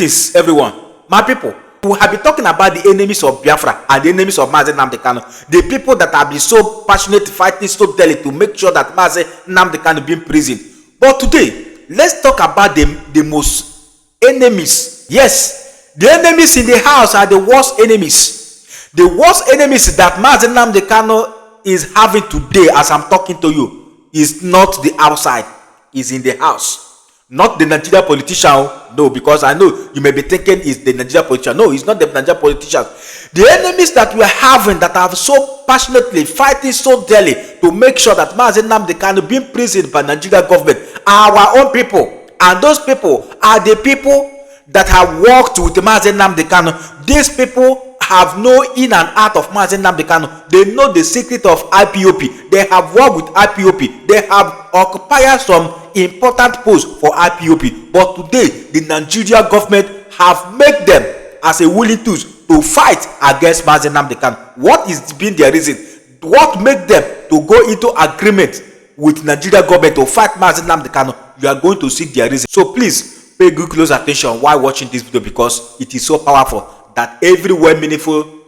Greetings, everyone. My people, we have been talking about the enemies of Biafra and the enemies of Nnamdi Kanu. The people that have been so passionate, fighting so daily to make sure that Nnamdi Kanu be in prison. But today, let's talk about the most enemies. Yes, the enemies in the house are the worst enemies. The worst enemies that Nnamdi Kanu is having today, as I'm talking to you, is not the outside, is in the house. Not the Nigerian politician, no, because I know you may be thinking it's the Nigerian politician. No, it's not the Nigerian politician. The enemies that we are having, that are so passionately fighting so daily to make sure that Nnamdi Kanu be imprisoned by Nigerian government, are our own people. And those people are the people that have worked with Nnamdi Kanu. These people have no in and out of Nnamdi Kanu. They know the secret of IPOB. They have worked with IPOB. They have occupied some important posts for IPOB. But today, the Nigerian government have made them as a willing tools to fight against Nnamdi Kanu. What is been their reason? What made them to go into agreement with Nigerian government to fight Nnamdi Kanu? You are going to see their reason. So please pay good close attention while watching this video, because it is so powerful that every well-meaningful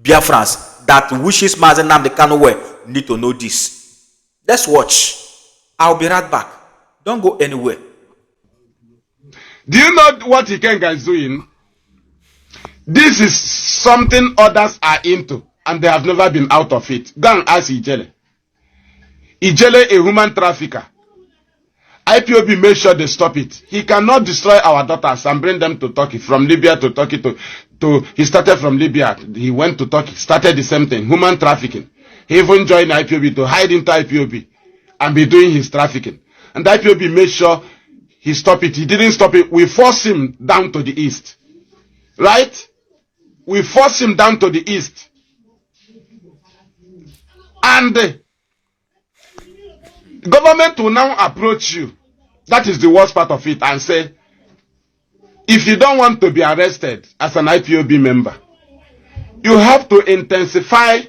Biafrans that wishes Nnamdi Kanu well need to know this. Let's watch. I'll be right back. Don't go anywhere. Do you know what Ikenga is doing? This is something others are into, and they have never been out of it. Go and ask Ijele. Ijele, a human trafficker. IPOB made sure they stop it. He cannot destroy our daughters and bring them to Turkey, from Libya to Turkey he started from Libya. He went to Turkey, started the same thing, human trafficking. He even joined IPOB to hide into IPOB and be doing his trafficking. And IPOB made sure he stopped it. He didn't stop it. We forced him down to the east. Right? We forced him down to the east. And the government will now approach you. That is the worst part of it, and say, if you don't want to be arrested as an IPOB member, you have to intensify,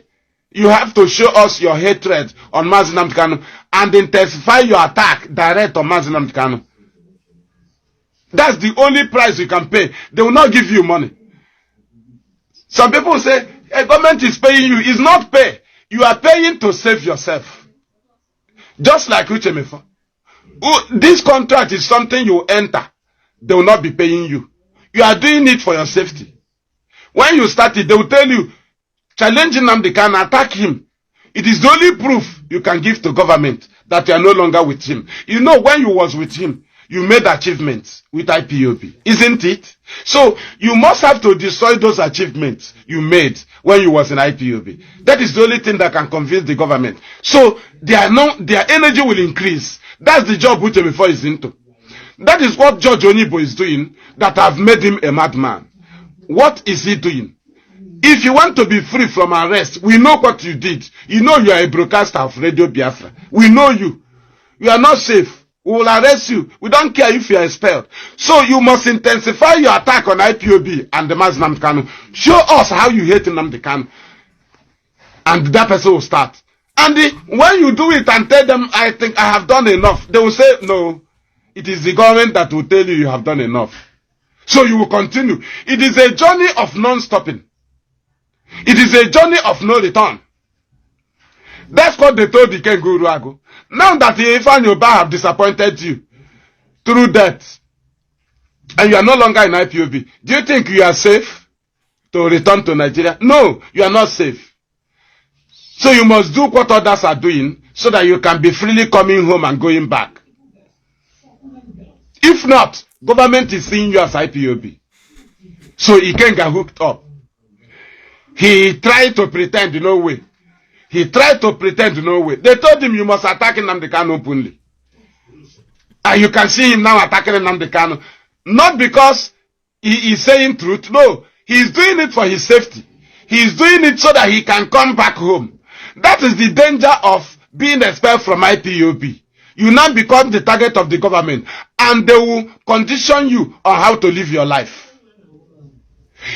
you have to show us your hatred on Nnamdi Kanu and intensify your attack direct on Nnamdi Kanu. That's the only price you can pay. They will not give you money. Some people say, a government is paying you. It's not pay. You are paying to save yourself. Just like Uchemefo. This contract is something you enter. They will not be paying you. You are doing it for your safety. When you start it, they will tell you, challenging Nnamdi Kanu, attack him. It is the only proof you can give to government that you are no longer with him. You know, when you was with him, you made achievements with IPOB, isn't it? So you must have to destroy those achievements you made when you was in IPOB. That is the only thing that can convince the government. So their energy will increase. That's the job Uchemefo is into. That is what George Onibo is doing that have made him a madman. What is he doing? If you want to be free from arrest, we know what you did. You know you are a broadcaster of Radio Biafra. We know you. You are not safe. We will arrest you. We don't care if you are expelled. So you must intensify your attack on IPOB and the Nnamdi Kanu. Show us how you hate Nnamdi Kanu. And that person will start. And when you do it and tell them, I think I have done enough, they will say, no, it is the government that will tell you have done enough. So you will continue. It is a journey of non-stopping. It is a journey of no return. That's what they told the Ken Guru Ago. Now that Ifan Yoba have disappointed you through death, and you are no longer in IPOB, do you think you are safe to return to Nigeria? No, you are not safe. So you must do what others are doing so that you can be freely coming home and going back. If not, government is seeing you as IPOB. So he can't get hooked up. He tried to pretend no way. He tried to pretend no way. They told him you must attack Nnamdi Kanu openly. And you can see him now attacking Nnamdi Kanu. Not because he is saying truth. No, he is doing it for his safety. He is doing it so that he can come back home. That is the danger of being expelled from IPOB. You now become the target of the government, and they will condition you on how to live your life.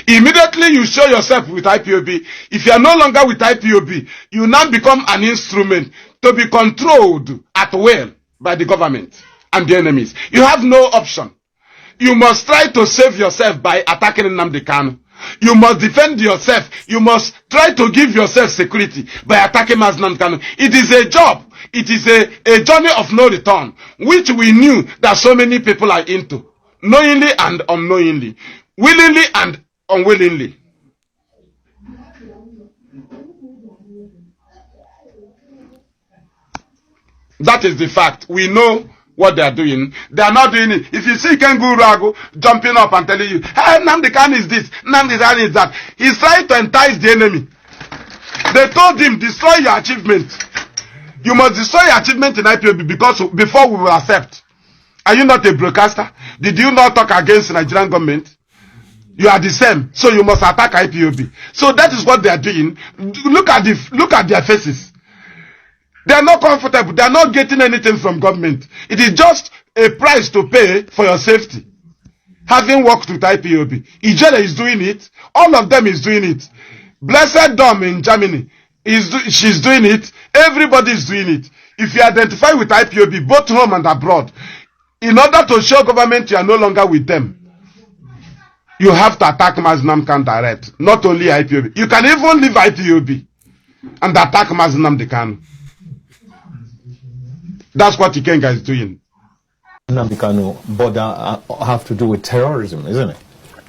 Immediately you show yourself with IPOB. If you are no longer with IPOB, you now become an instrument to be controlled at will by the government and the enemies. You have no option. You must try to save yourself by attacking Nnamdi Kanu. You must defend yourself. You must try to give yourself security by attacking Nnamdi Kanu. It is a job. It is a journey of no return, which we knew that so many people are into, knowingly and unknowingly, willingly and unwillingly. That is the fact. We know what they are doing. They are not doing it. If you see Kengu Rago jumping up and telling you, hey, Nnamdi Kanu is this, Nnamdi Kanu is that, he's trying to entice the enemy. They told him, destroy your achievement. You must destroy your achievement in IPOB because before we will accept. Are you not a broadcaster? Did you not talk against the Nigerian government? You are the same. So you must attack IPOB. So that is what they are doing. Look at their faces. They are not comfortable. They are not getting anything from government. It is just a price to pay for your safety. Having worked with IPOB. Ijele is doing it. All of them is doing it. Blessed Dom in Germany, she's doing it. Everybody is doing it. If you identify with IPOB, both home and abroad, in order to show government you are no longer with them, you have to attack Nnamdi Kanu direct. Not only IPOB. You can even leave IPOB and attack Nnamdi Kanu. That's what Ikenga is doing. Nnamdi Kanu border have to do with terrorism, isn't it?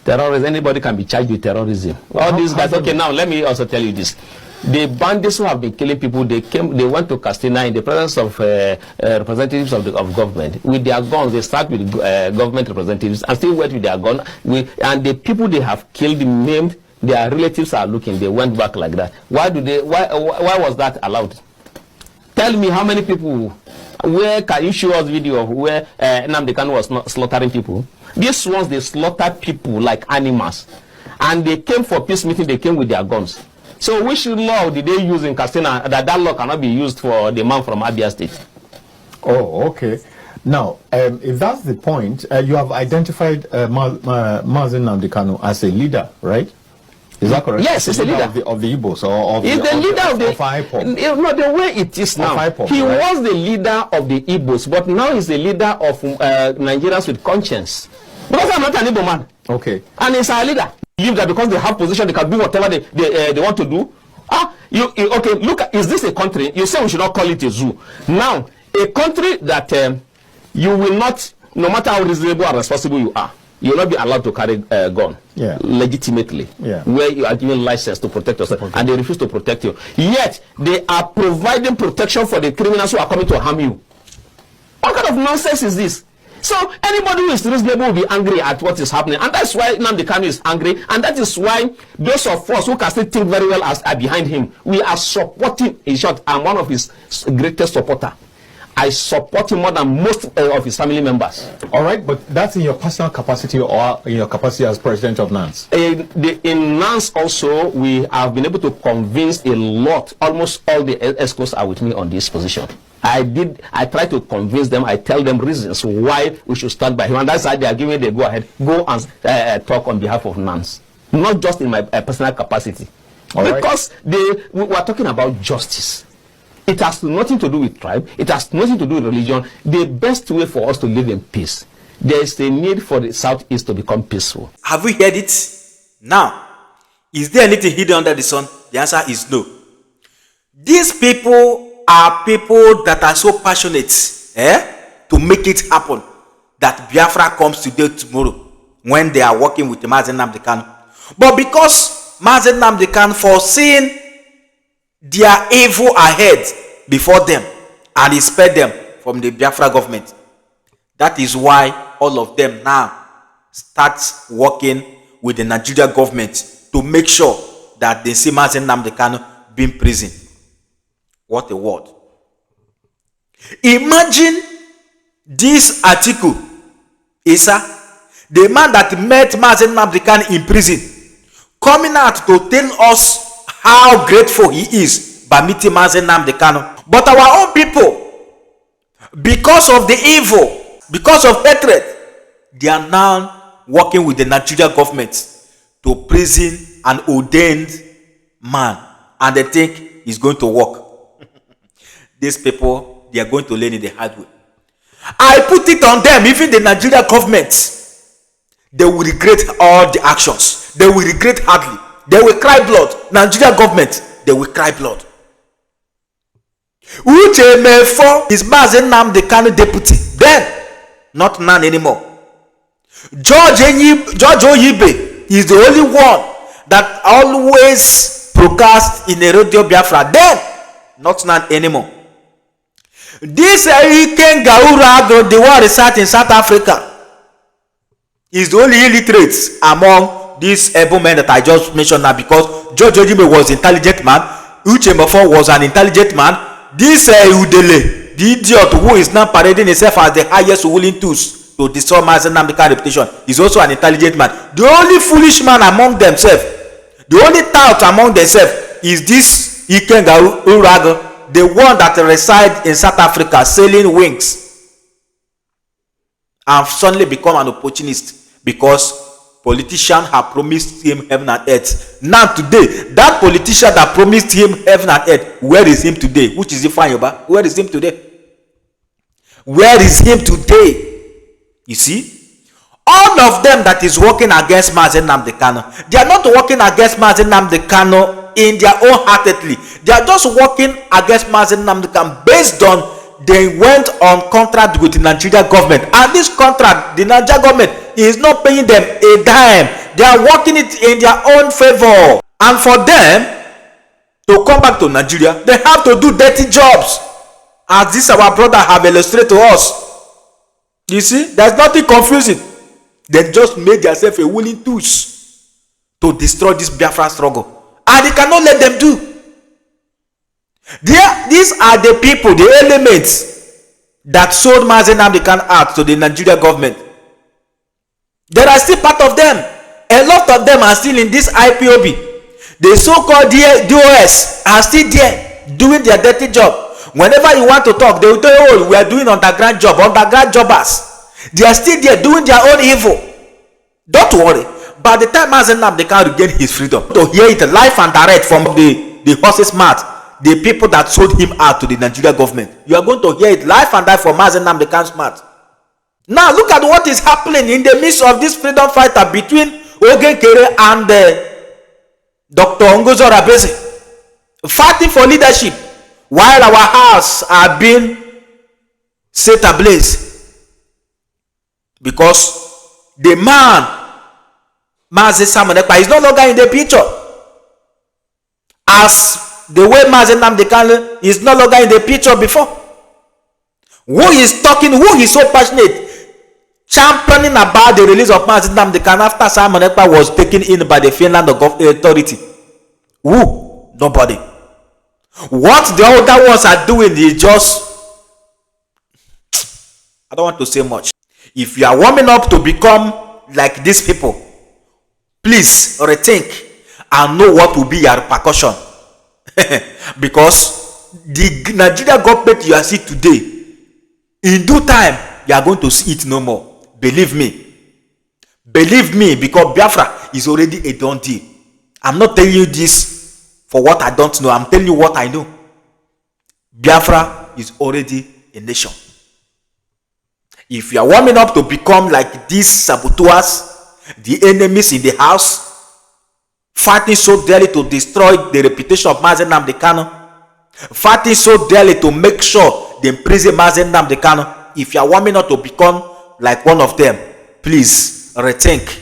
Terrorism, anybody can be charged with terrorism. All these guys, okay, now let me also tell you this. The bandits who have been killing people, they went to Castina in the presence of representatives of government. With their guns, they start with government representatives and still went with their gun. And the people they have killed, maimed, their relatives are looking, they went back like that. Why was that allowed? Tell me how many people, where can you show us video of where Nnamdi Kanu was not slaughtering people? These ones, they slaughtered people like animals. And they came for peace meeting, they came with their guns. So which law did they use in Castina that law cannot be used for the man from Abia State? Oh, okay. Now, if that's the point, you have identified Mazen Nnamdi Kanu as a leader, right? Is that correct? Yes, he's a leader of the Igbos or of he's the leader of IPOB. No, the way it is now. IPOB, he right? was the leader of the Igbos, but now he's the leader of Nigerians with conscience. Because I'm not an Igbo man. Okay. And he's our leader. Believe that because they have position, they can do whatever they want to do. Okay, look, is this a country? You say we should not call it a zoo. Now, a country that you will not, no matter how reasonable or responsible you are, you will not be allowed to carry a gun legitimately, where you are given license to protect yourself, and they refuse to protect you. Yet, they are providing protection for the criminals who are coming to harm you. What kind of nonsense is this? So anybody who is reasonable will be angry at what is happening, and that's why Nnamdi Kanu is angry, and that is why those of us who can still think very well are behind him. We are supporting. In short, I'm one of his greatest supporter. I support him more than most of his family members. All right, but that's in your personal capacity or in your capacity as president of NANS? In NANS also, we have been able to convince a lot, almost all the ESCOs are with me on this position. I try to convince them, I tell them reasons why we should stand by him, and that's why they are giving me the go ahead, go and talk on behalf of NANS. Not just in my personal capacity. All because we are talking about justice. It has nothing to do with tribe. It has nothing to do with religion. The best way for us to live in peace. There is a need for the Southeast to become peaceful. Have we heard it? Now, is there anything hidden under the sun? The answer is no. These people are people that are so passionate to make it happen that Biafra comes today, tomorrow, when they are working with Mazen Nnamdi Kanu. But because Mazen Nnamdi Kanu foreseeing their evil ahead before them and he spared them from the Biafra government. That is why all of them now start working with the Nigerian government to make sure that they see Mazen Nnamdi Kanu being prison. What a word. Imagine this article, Isa, the man that met Mazen Nnamdi Kanu in prison, coming out to tell us how grateful he is by meeting Mazen Nnamdi Kanu. But our own people, because of the evil, because of hatred, they are now working with the Nigerian government to prison an ordained man, and they think he's going to work. These people, they are going to learn in the hard way. I put it on them, even the Nigerian government. They will regret all the actions. They will regret hardly. They will cry blood. Nigeria government, they will cry blood. Uche Mefo is Mazen Nnamdi Kanu deputy. Then, not none anymore. George Oyibe is the only one that always broadcast in a radio Biafra. Then, not none anymore. This Iken Gaurago, the one research in South Africa, is the only illiterate among these able men that I just mentioned now, because George Oyibe was an intelligent man. Uche Mefo was an intelligent man. This Udele, the idiot who is now parading himself as the highest ruling tools to destroy Mazen Nnamdi Kanu reputation, is also an intelligent man. The only foolish man among themselves, the only tout among themselves, is this Iken Gaurago, the one that resides in South Africa selling wings, and suddenly become an opportunist because politicians have promised him heaven and earth. Now today, that politician that promised him heaven and earth, where is him today? Which is Ifeanyi Uba? Where is him today? Where is him today? You see, all of them that is working against Mazen Nnamdi Kanu, they are not working against Mazen Nnamdi Kanu in their own heartedly. They are just working against Mazen Nnamdi Kanu based on they went on contract with the Nigerian government, and this contract, the Nigerian government is not paying them a dime. They are working it in their own favor, and for them to come back to Nigeria, they have to do dirty jobs, as this our brother have illustrated to us. You see, there's nothing confusing. They just made themselves a willing tools to destroy this Biafra struggle, and they cannot let them do. These are the people, the elements that sold Mazen Nnamdi Kanu out to the Nigerian government. There are still part of them. A lot of them are still in this IPOB. The so-called DOS are still there doing their dirty job. Whenever you want to talk, they will tell you, oh, we are doing underground job, underground jobbers. They are still there doing their own evil. Don't worry. By the time Mazen Nnamdi Kanu regain his freedom, to hear it live and direct from the horse's mouth, the people that sold him out to the Nigerian government, you are going to hear it live and direct from Mazen Nnamdi Kanu's mouth. Now look at what is happening in the midst of this freedom fighter between Ogenkere and Dr. Ngozo Rabeze, fighting for leadership, while our house are being set ablaze because the man Mazen Samonekpa is no longer in the picture, as the way Mazen Nnamdi Kanu is no longer in the picture before. Who is talking, who is so passionate, championing about the release of Mazen Nnamdi Kanu after Samonekpa was taken in by the Finland authority? Who? Nobody. What the other ones are doing is just, I don't want to say much. If you are warming up to become like these people, please rethink and know what will be your repercussion. Because the Nigerian government you are seeing today, in due time you are going to see it no more. Believe me, because Biafra is already a done deal. I'm not telling you this for what I don't know, I'm telling you what I know. Biafra is already a nation. If you are warming up to become like these saboteurs, the enemies in the house, fighting so dearly to destroy the reputation of Mazen Nnamdi Kanu, fighting so dearly to make sure they imprison Mazen Nnamdi Kanu, if you are warming up to become like one of them, please rethink,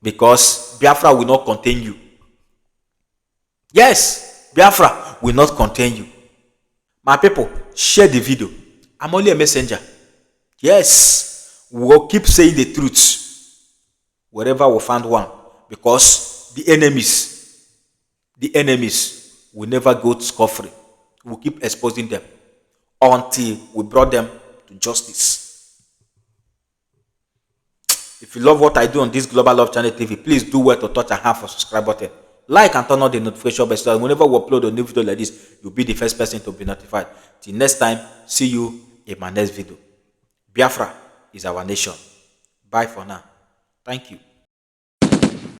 because Biafra will not contain you. Yes, Biafra will not contain you. My people, share the video. I'm only a messenger. Yes, we will keep saying the truth wherever we find one, because the enemies will never go scot-free. We'll keep exposing them until we brought them to justice. If you love what I do on this Global Love Channel TV, please do well to touch and have a subscribe button. Like and turn on the notification bell so that whenever we upload a new video like this, you'll be the first person to be notified. Till next time, see you in my next video. Biafra is our nation. Bye for now. Thank you.